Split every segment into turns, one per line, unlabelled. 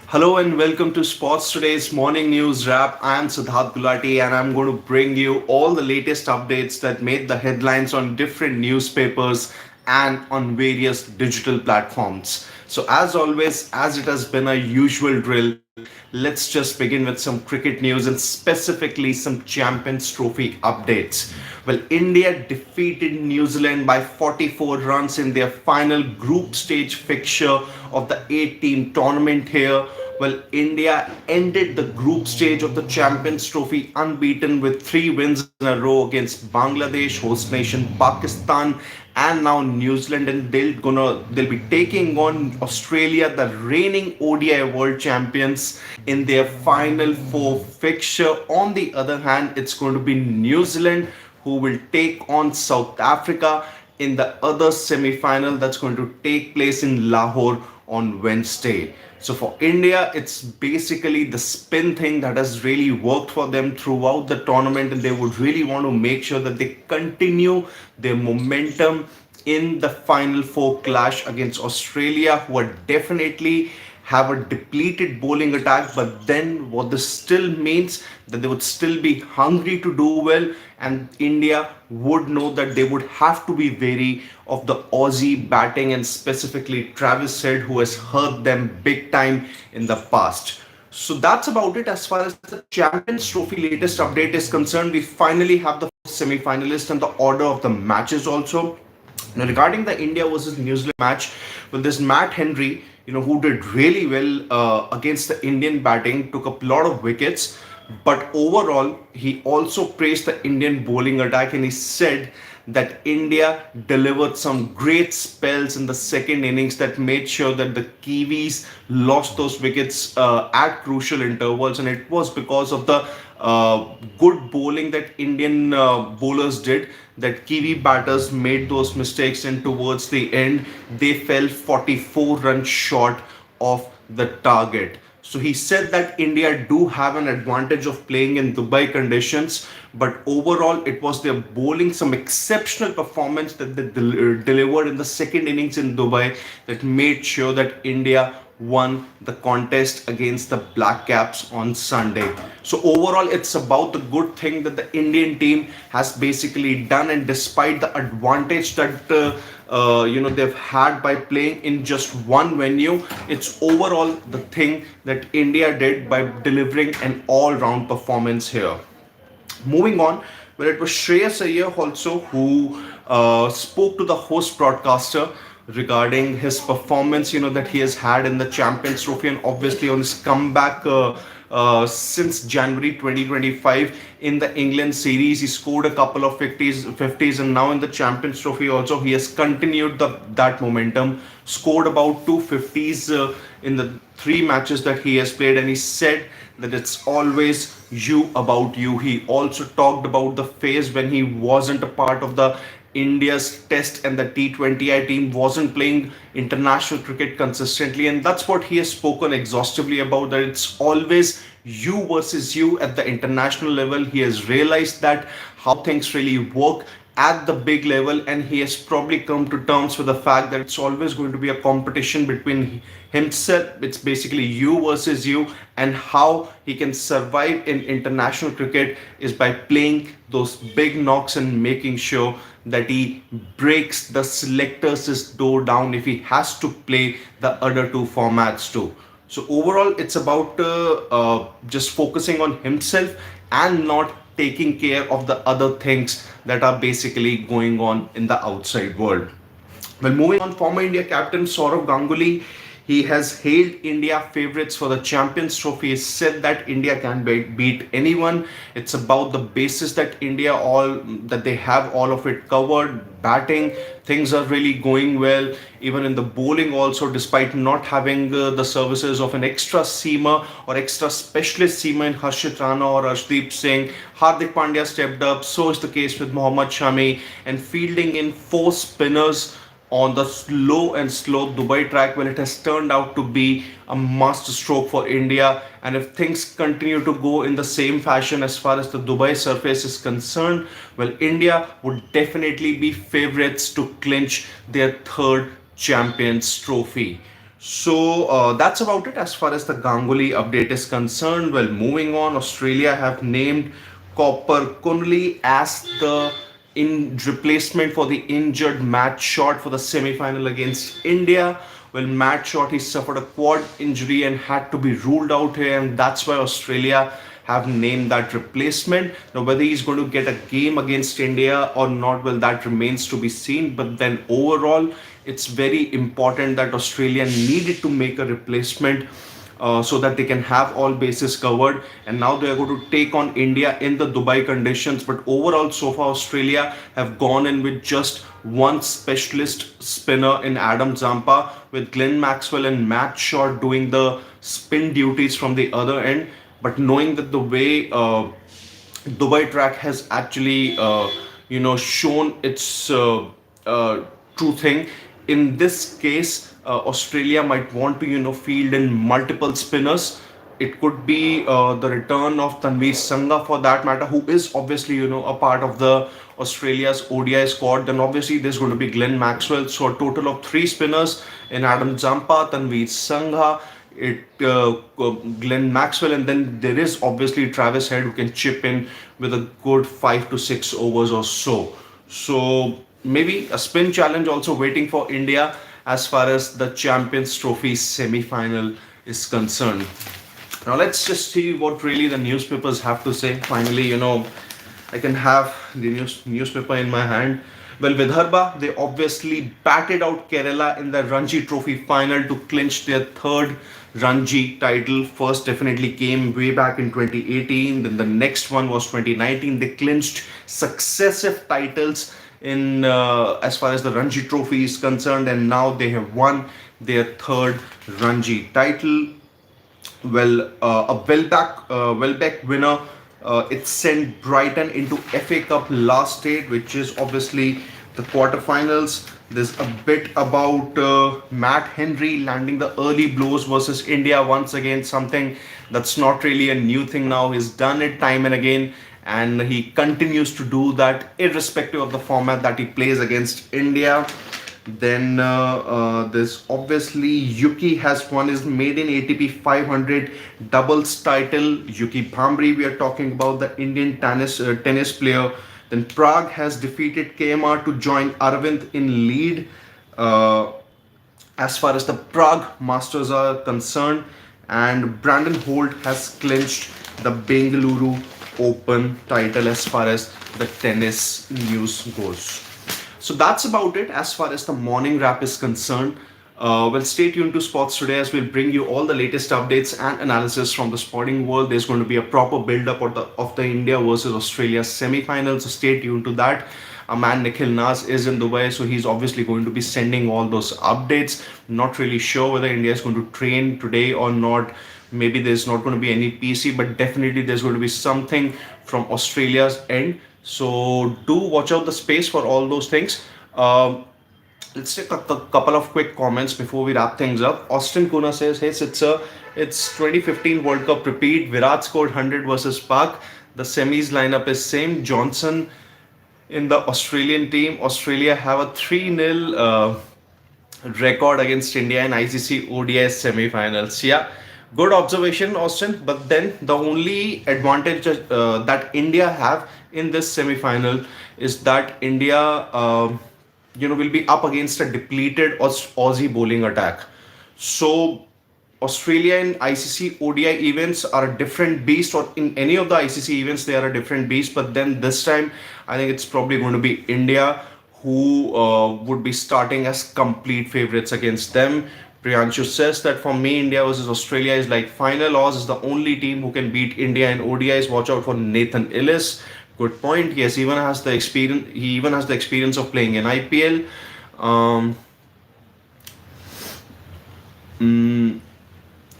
Hello and welcome to Sports Today's Morning News Wrap. I am Siddharth Gulati and I'm going to bring you all the latest updates that made the headlines on different newspapers and on various digital platforms. So, as always, as it has been a usual drill, let's just begin with some cricket news and specifically some Champions Trophy updates. Well, India defeated New Zealand by 44 runs in their final group stage fixture of the 8-team tournament here. Well, India ended the group stage of the Champions Trophy unbeaten with three wins in a row against Bangladesh, host nation Pakistan, and now New Zealand, and they'll be taking on Australia, the reigning ODI world champions, in their final four fixture. On the other hand, it's going to be New Zealand who will take on South Africa in the other semi-final that's going to take place in Lahore on Wednesday. So for India, it's basically the spin thing that has really worked for them throughout the tournament, and they would really want to make sure that they continue their momentum in the final four clash against Australia, who are definitely have a depleted bowling attack, but then what this still means that they would still be hungry to do well, and India would know that they would have to be wary of the Aussie batting and specifically Travis Head, who has hurt them big time in the past. So that's about it as far as the Champions Trophy latest update is concerned. We finally have the semi-finalists and the order of the matches also. Now, regarding the India versus New Zealand match, with this Matt Henry, who did really well against the Indian batting, took up a lot of wickets, but overall, he also praised the Indian bowling attack, and he said that India delivered some great spells in the second innings that made sure that the Kiwis lost those wickets at crucial intervals, and it was because of the good bowling that Indian bowlers did that Kiwi batters made those mistakes, and towards the end they fell 44 runs short of the target. So he said that India do have an advantage of playing in Dubai conditions, but overall it was their bowling, some exceptional performance that they delivered in the second innings in Dubai that made sure that India won the contest against the Black Caps on Sunday. So overall, it's about the good thing that the Indian team has basically done, and despite the advantage that they've had by playing in just one venue, it's overall the thing that India did by delivering an all-round performance here. Moving on, well, it was Shreyas Iyer also who spoke to the host broadcaster regarding his performance, that he has had in the Champions Trophy, and obviously on his comeback since January 2025 in the England series. He scored a couple of 50s, and now in the Champions Trophy also he has continued that momentum. Scored about 250s in the three matches that he has played, and he said that it's always you about you. He also talked about the phase when he wasn't a part of the India's test and the T20I team wasn't playing international cricket consistently, and that's what he has spoken exhaustively about, that it's always you versus you at the international level. He has realized that how things really work at the big level, and he has probably come to terms with the fact that it's always going to be a competition between himself. It's basically you versus you, and how he can survive in international cricket is by playing those big knocks and making sure that he breaks the selectors' door down if he has to play the other two formats too. So overall, it's about just focusing on himself and not taking care of the other things that are basically going on in the outside world. Well, moving on, former India captain Saurav Ganguly, he has hailed India favourites for the Champions Trophy. He said that India can beat anyone. It's about the basis that they have all of it covered. Batting, things are really going well. Even in the bowling also, despite not having the services of an extra seamer or extra specialist seamer in Harshit Rana or Arshdeep Singh, Hardik Pandya stepped up. So is the case with Mohammad Shami, and fielding in four spinners on the slow Dubai track, well, it has turned out to be a master stroke for India. And if things continue to go in the same fashion as far as the Dubai surface is concerned, well, India would definitely be favorites to clinch their third Champions Trophy. So that's about it as far as the Ganguly update is concerned. Well, moving on, Australia have named Copper Conley as the in replacement for the injured Matt Short for the semi-final against India. Well, Matt Short, he suffered a quad injury and had to be ruled out here, and that's why Australia have named that replacement. Now, whether he's going to get a game against India or not, well, that remains to be seen. But then overall, it's very important that Australia needed to make a replacement so that they can have all bases covered. And now they are going to take on India in the Dubai conditions. But overall, so far, Australia have gone in with just one specialist spinner in Adam Zampa, with Glenn Maxwell and Matt Short doing the spin duties from the other end. But knowing that the way Dubai track has actually, shown its true thing. In this case, Australia might want to, field in multiple spinners. It could be the return of Tanveer Sangha for that matter, who is obviously, a part of the Australia's ODI squad. Then obviously there's going to be Glenn Maxwell. So a total of three spinners in Adam Zampa, Tanveer Sangha, Glenn Maxwell, and then there is obviously Travis Head who can chip in with a good 5 to 6 overs or so. So maybe a spin challenge also waiting for India as far as the Champions Trophy semi-final is concerned. Now let's just see what really the newspapers have to say. Finally, I can have the newspaper in my hand. Well, Vidarbha, they obviously batted out Kerala in the Ranji Trophy final to clinch their third Ranji title. First definitely came way back in 2018. Then the next one was 2019. They clinched successive titles in as far as the Ranji Trophy is concerned, and now they have won their third Ranji title. Well, a Welbeck winner. It sent Brighton into FA Cup last stage, which is obviously the quarterfinals. There's a bit about Matt Henry landing the early blows versus India once again, something that's not really a new thing now. He's done it time and again, and he continues to do that irrespective of the format that he plays against India. Then there's obviously Yuki has won his maiden ATP 500 doubles title. Yuki Bhamri, we are talking about the Indian tennis player. Then Prague has defeated KMR to join Arvind in lead as far as the Prague Masters are concerned. And Brandon Holt has clinched the Bengaluru Open title as far as the tennis news goes. So that's about it as far as the morning wrap is concerned. Well, stay tuned to Sports Today as we'll bring you all the latest updates and analysis from the sporting world. There's going to be a proper build-up of the India versus Australia semi-final, so stay tuned to that. Our man Nikhil Nas is in Dubai, so he's obviously going to be sending all those updates. Not really sure whether India is going to train today or not. Maybe there's not going to be any PC, but definitely there's going to be something from Australia's end. So do watch out the space for all those things. Let's take a couple of quick comments before we wrap things up. Austin Kuna says, "Hey, it's 2015 World Cup repeat. Virat scored 100 versus Pak. The semis lineup is same. Johnson in the Australian team. Australia have a 3-0 record against India in ICC ODI semi-finals." Yeah, good observation, Austin. But then the only advantage that India have in this semi-final is that India, will be up against a depleted Aussie bowling attack. So Australia in ICC ODI events are a different beast, or in any of the ICC events they are a different beast. But then this time, I think it's probably going to be India who would be starting as complete favorites against them. Priyanshu says that for me, India versus Australia is like final. Oz is the only team who can beat India in ODIs. Watch out for Nathan Ellis. Good point. Yes, he even has the experience. He even has the experience of playing in IPL.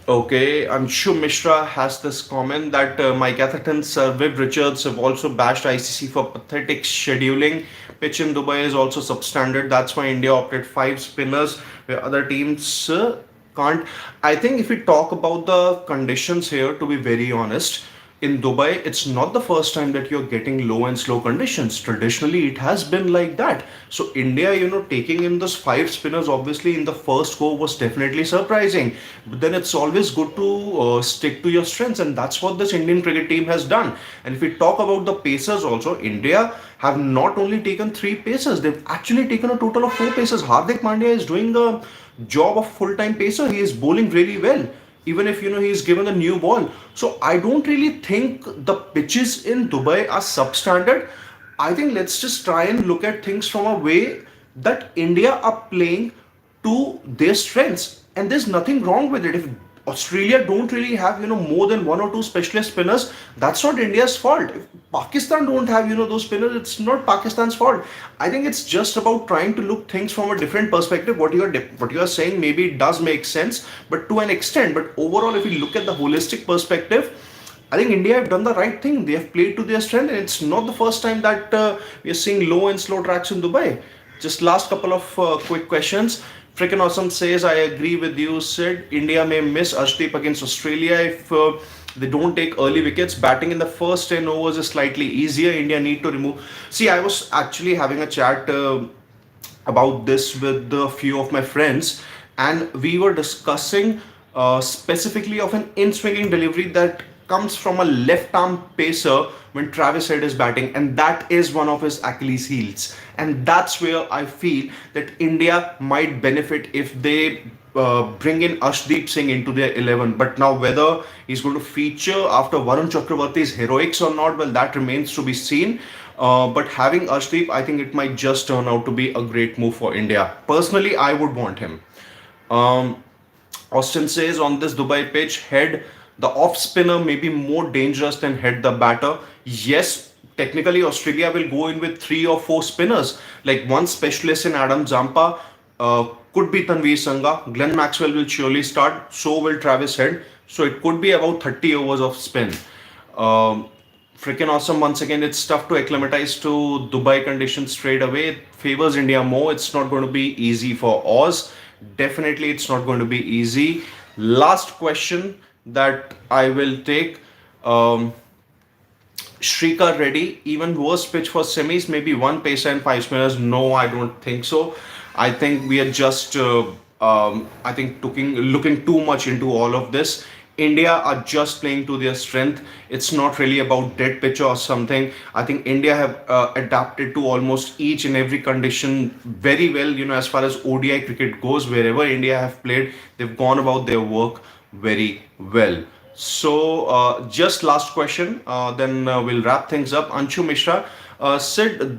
Okay, Anshu Mishra has this comment that Mike Atherton, Sir Viv Richards have also bashed ICC for pathetic scheduling. Pitch in Dubai is also substandard. That's why India opted 5 spinners where other teams can't. I think if we talk about the conditions here, to be very honest, in Dubai, it's not the first time that you're getting low and slow conditions. Traditionally, it has been like that. So, India, taking in those five spinners, obviously, in the first go was definitely surprising. But then it's always good to stick to your strengths, and that's what this Indian cricket team has done. And if we talk about the pacers also, India have not only taken three pacers, they've actually taken a total of four pacers. Hardik Pandya is doing the job of full-time pacer. He is bowling really well, even if he's given a new ball. So I don't really think the pitches in Dubai are substandard. I think let's just try and look at things from a way that India are playing to their strengths, and there's nothing wrong with it. If Australia don't really have more than one or two specialist spinners, that's not India's fault. If Pakistan don't have those spinners, it's not Pakistan's fault. I think it's just about trying to look things from a different perspective. What you are saying, maybe it does make sense, but to an extent. But overall, if we look at the holistic perspective, I think India have done the right thing. They have played to their strength, and it's not the first time that we are seeing low and slow tracks in Dubai. Just last couple of quick questions. Freaking awesome says, I agree with you, Sid. India may miss Ashdeep against Australia if they don't take early wickets. Batting in the first 10 overs is slightly easier. India need to remove. See, I was actually having a chat about this with a few of my friends, and we were discussing specifically of an in-swinging delivery that comes from a left-arm pacer when Travis Head is batting, and that is one of his Achilles heels. And that's where I feel that India might benefit if they bring in Ashdeep Singh into their 11. But now whether he's going to feature after Varun Chakravarti's heroics or not, well, that remains to be seen. But having Ashdeep, I think it might just turn out to be a great move for India. Personally, I would want him. Um, Austin says on this Dubai pitch, Head, the off spinner, may be more dangerous than Head, the batter. Yes, technically Australia will go in with three or four spinners. Like one specialist in Adam Zampa, could be Tanveer Sangha. Glenn Maxwell will surely start. So will Travis Head. So it could be about 30 overs of spin. Um, Freaking awesome. Once again, it's tough to acclimatize to Dubai conditions straight away. It favors India more. It's not going to be easy for Oz. Definitely, it's not going to be easy. Last question that I will take. Shrika Reddy, even worse pitch for semis, maybe one pacer and five spinners. No, I don't think so. I think we are just, I think, looking too much into all of this. India are just playing to their strength. It's not really about dead pitch or something. I think India have adapted to almost each and every condition very well. As far as ODI cricket goes, wherever India have played, they've gone about their work very well. So, just last question, then we'll wrap things up. Anshu Mishra said,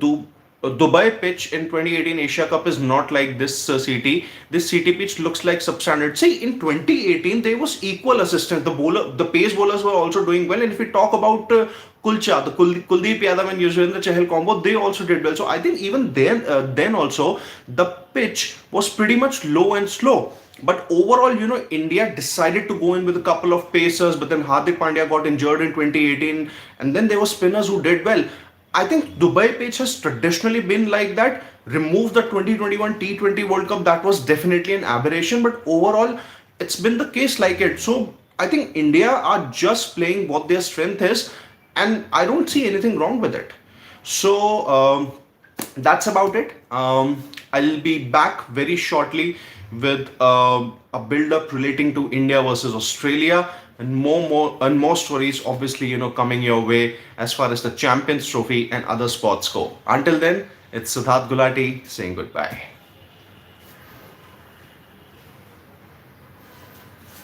Dubai pitch in 2018 Asia Cup is not like this CT. This CT pitch looks like substandard. See, in 2018 there was equal assistance. The pace bowlers were also doing well. And if we talk about Kulcha, the Kuldeep Yadav and Yuzvendra Chahal combo, they also did well. So I think even then also the pitch was pretty much low and slow. But overall, India decided to go in with a couple of pacers, but then Hardik Pandya got injured in 2018, and then there were spinners who did well. I think Dubai pitch has traditionally been like that. Remove the 2021 T20 World Cup, that was definitely an aberration, but overall, it's been the case like it. So I think India are just playing what their strength is, and I don't see anything wrong with it. So that's about it. I'll be back very shortly with a build-up relating to India versus Australia, and more stories, obviously, coming your way as far as the Champions Trophy and other sports go. Until then, it's Siddharth Gulati saying goodbye.